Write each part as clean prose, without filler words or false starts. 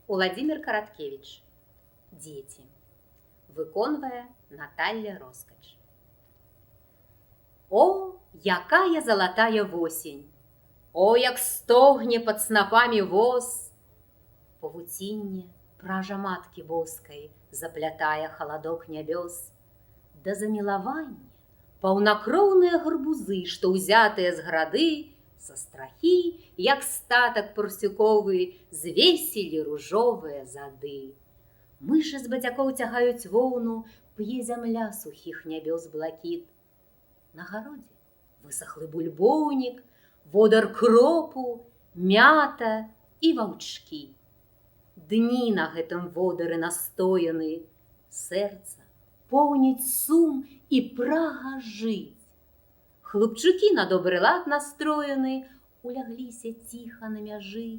Уладзімір Караткевіч. Дзеці. Выконвае Наталля Роскач. О, якая залатая восень! О, як стогне пад снапамі воз! Павуцінне пража маткі боскай заплятае халадок нябёс. Да замілавання паўнакроўныя гарбузы, што ўзятыя з грады, са страхі, як статак парсюковы, звесілі ружовыя зады. Мышы з бацякоў цягаюць воўну, п'е зямля сухіх нябёс блакіт. На гародзе высахлы бульбоўнік, водар кропу, мята і ваўчкі. Дні на гэтым водары настояны, сэрца поўніць сум і прага жыць. Хлопчукі на добры лад настроены, улягліся ціха на мяжы,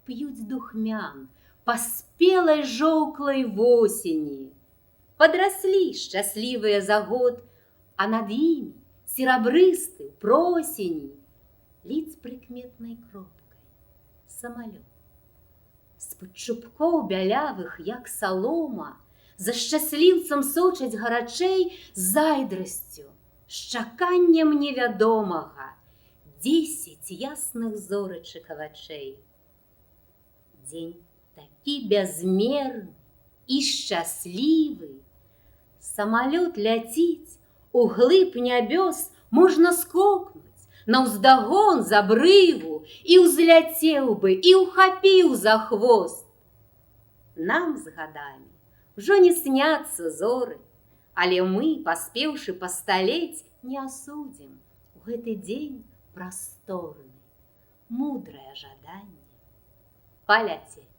п'юць духмян паспелай жоўклай восені. Падраслі шчаслівыя за год, а над імі серабрысты просені ліць прыкметнай кропкай самалёт. З-пад чубкоў бялявых, як салома, за шчасліўцам сочаць гарачэй зайдрасцю, з чаканнем невядомага 10 ясных зорачак вачэй. Дзень такі бязмерны і шчаслівы. Самалёт ляціць у глыб нябёс, можна скокнуць наўздагон з абрыву, і ўзляцеў бы, і ўхапіў за хвост. Нам з гадамі ўжо не сняцца зоры, але мы, паспеўшы пасталець, не асудзім у гэты дзень прасторны, мудрае жаданне паляцець.